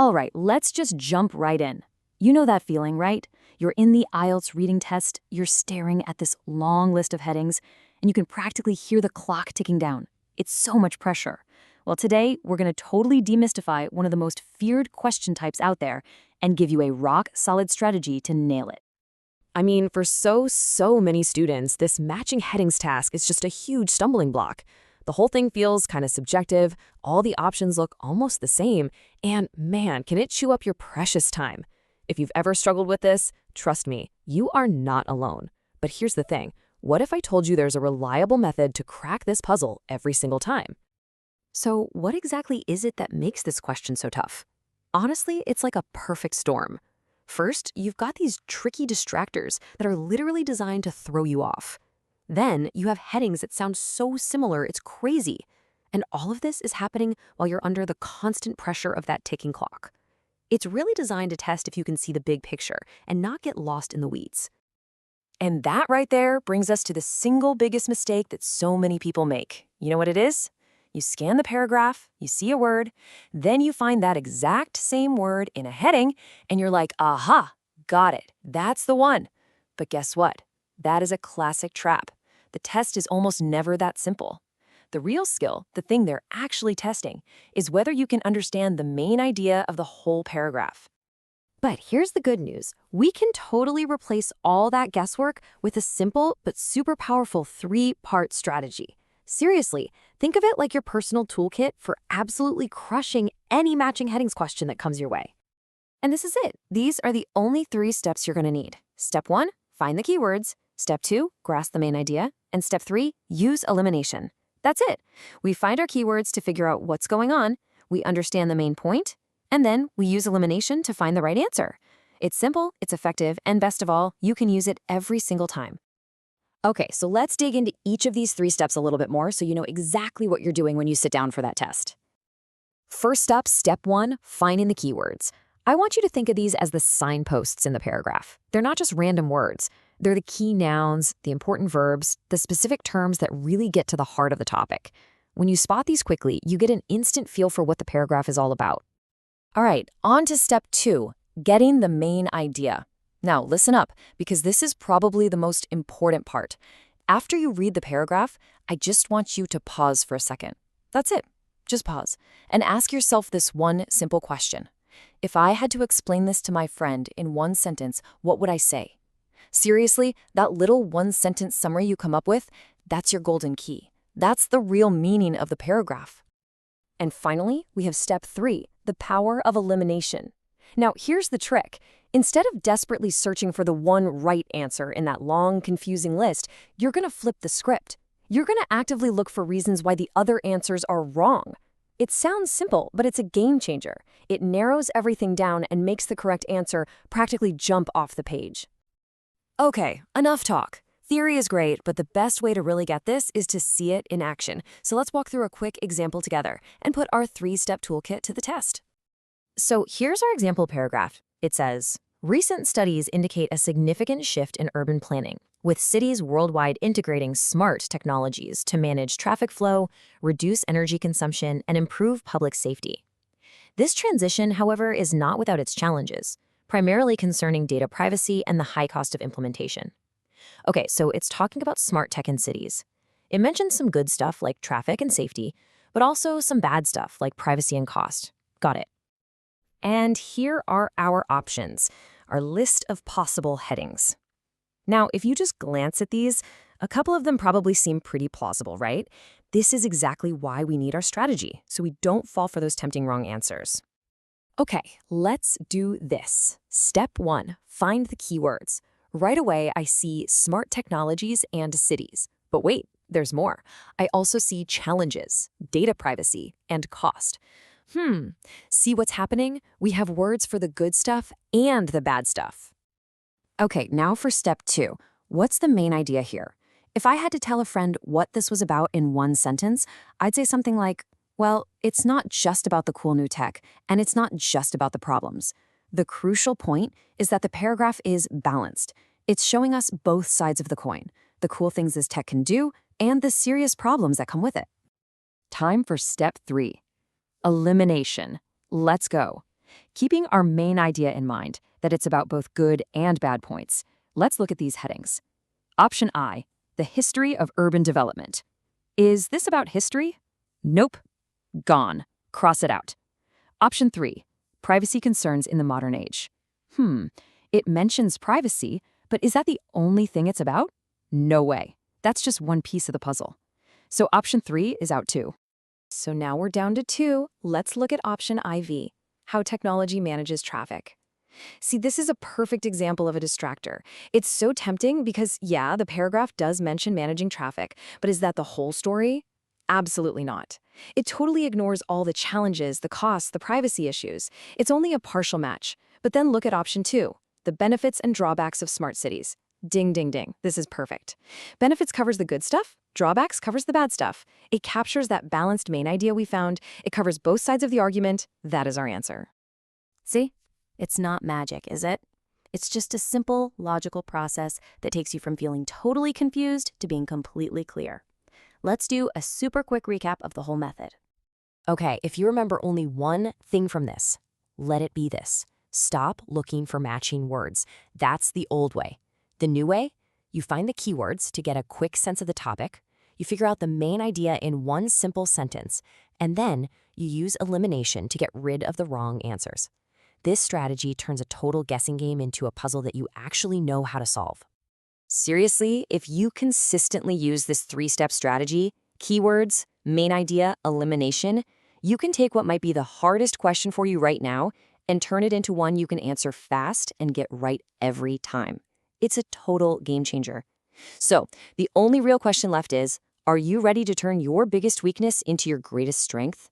All right, let's just jump right in. You know that feeling, right? You're in the IELTS reading test, you're staring at this long list of headings, and you can practically hear the clock ticking down. It's so much pressure. Well, today, we're going to totally demystify one of the most feared question types out there and give you a rock-solid strategy to nail it. I mean, for so many students, this matching headings task is just a huge stumbling block. The whole thing feels kind of subjective, all the options look almost the same, and man, can it chew up your precious time. If you've ever struggled with this, trust me, you are not alone. But here's the thing, what if I told you there's a reliable method to crack this puzzle every single time? So what exactly is it that makes this question so tough? Honestly, it's like a perfect storm. First, you've got these tricky distractors that are literally designed to throw you off. Then, you have headings that sound so similar, it's crazy. And all of this is happening while you're under the constant pressure of that ticking clock. It's really designed to test if you can see the big picture and not get lost in the weeds. And that right there brings us to the single biggest mistake that so many people make. You know what it is? You scan the paragraph, you see a word, then you find that exact same word in a heading, and you're like, aha, got it, that's the one. But guess what? That is a classic trap. The test is almost never that simple. The real skill, the thing they're actually testing, is whether you can understand the main idea of the whole paragraph. But here's the good news. We can totally replace all that guesswork with a simple but super powerful 3-part strategy. Seriously, think of it like your personal toolkit for absolutely crushing any matching headings question that comes your way. And this is it. These are the only 3 steps you're going to need. Step 1, find the keywords. Step 2, grasp the main idea. And step 3, use elimination. That's it. We find our keywords to figure out what's going on, we understand the main point, and then we use elimination to find the right answer. It's simple, it's effective, and best of all, you can use it every single time. Okay, so let's dig into each of these 3 steps a little bit more so you know exactly what you're doing when you sit down for that test. First up, step 1, finding the keywords. I want you to think of these as the signposts in the paragraph. They're not just random words. They're the key nouns, the important verbs, the specific terms that really get to the heart of the topic. When you spot these quickly, you get an instant feel for what the paragraph is all about. All right, on to step 2, getting the main idea. Now, listen up, because this is probably the most important part. After you read the paragraph, I just want you to pause for a second. That's it. Just pause and ask yourself this one simple question. If I had to explain this to my friend in one sentence, what would I say? Seriously, that little one-sentence summary you come up with, that's your golden key. That's the real meaning of the paragraph. And finally, we have step 3, the power of elimination. Now, here's the trick. Instead of desperately searching for the one right answer in that long, confusing list, you're going to flip the script. You're going to actively look for reasons why the other answers are wrong. It sounds simple, but it's a game changer. It narrows everything down and makes the correct answer practically jump off the page. Okay, enough talk. Theory is great, but the best way to really get this is to see it in action. So let's walk through a quick example together and put our 3-step toolkit to the test. So here's our example paragraph. It says, recent studies indicate a significant shift in urban planning, with cities worldwide integrating smart technologies to manage traffic flow, reduce energy consumption, and improve public safety. This transition, however, is not without its challenges, primarily concerning data privacy and the high cost of implementation. Okay, so it's talking about smart tech in cities. It mentions some good stuff like traffic and safety, but also some bad stuff like privacy and cost. Got it. And here are our options, our list of possible headings. Now, if you just glance at these, a couple of them probably seem pretty plausible, right? This is exactly why we need our strategy, so we don't fall for those tempting wrong answers. Okay, let's do this. Step 1, find the keywords. Right away, I see smart technologies and cities. But wait, there's more. I also see challenges, data privacy, and cost. See what's happening? We have words for the good stuff and the bad stuff. Okay, now for step 2. What's the main idea here? If I had to tell a friend what this was about in one sentence, I'd say something like, well, it's not just about the cool new tech, and it's not just about the problems. The crucial point is that the paragraph is balanced. It's showing us both sides of the coin, the cool things this tech can do and the serious problems that come with it. Time for step 3. Elimination. Let's go. Keeping our main idea in mind, that it's about both good and bad points, let's look at these headings. Option I, the history of urban development. Is this about history? Nope. Gone. Cross it out. Option 3, privacy concerns in the modern age. It mentions privacy, but is that the only thing it's about? No way. That's just one piece of the puzzle. So option 3 is out too. So now we're down to 2. Let's look at option IV, how technology manages traffic. See, this is a perfect example of a distractor. It's so tempting because, yeah, the paragraph does mention managing traffic, but is that the whole story? Absolutely not. It totally ignores all the challenges, the costs, the privacy issues. It's only a partial match. But then look at option 2, the benefits and drawbacks of smart cities. Ding, ding, ding. This is perfect. Benefits covers the good stuff. Drawbacks covers the bad stuff. It captures that balanced main idea we found. It covers both sides of the argument. That is our answer. See? It's not magic, is it? It's just a simple, logical process that takes you from feeling totally confused to being completely clear. Let's do a super quick recap of the whole method. Okay, if you remember only one thing from this, let it be this. Stop looking for matching words. That's the old way. The new way, you find the keywords to get a quick sense of the topic, you figure out the main idea in one simple sentence, and then you use elimination to get rid of the wrong answers. This strategy turns a total guessing game into a puzzle that you actually know how to solve. Seriously, if you consistently use this 3-step strategy, keywords, main idea, elimination, you can take what might be the hardest question for you right now and turn it into one you can answer fast and get right every time. It's a total game changer. So, the only real question left is, are you ready to turn your biggest weakness into your greatest strength?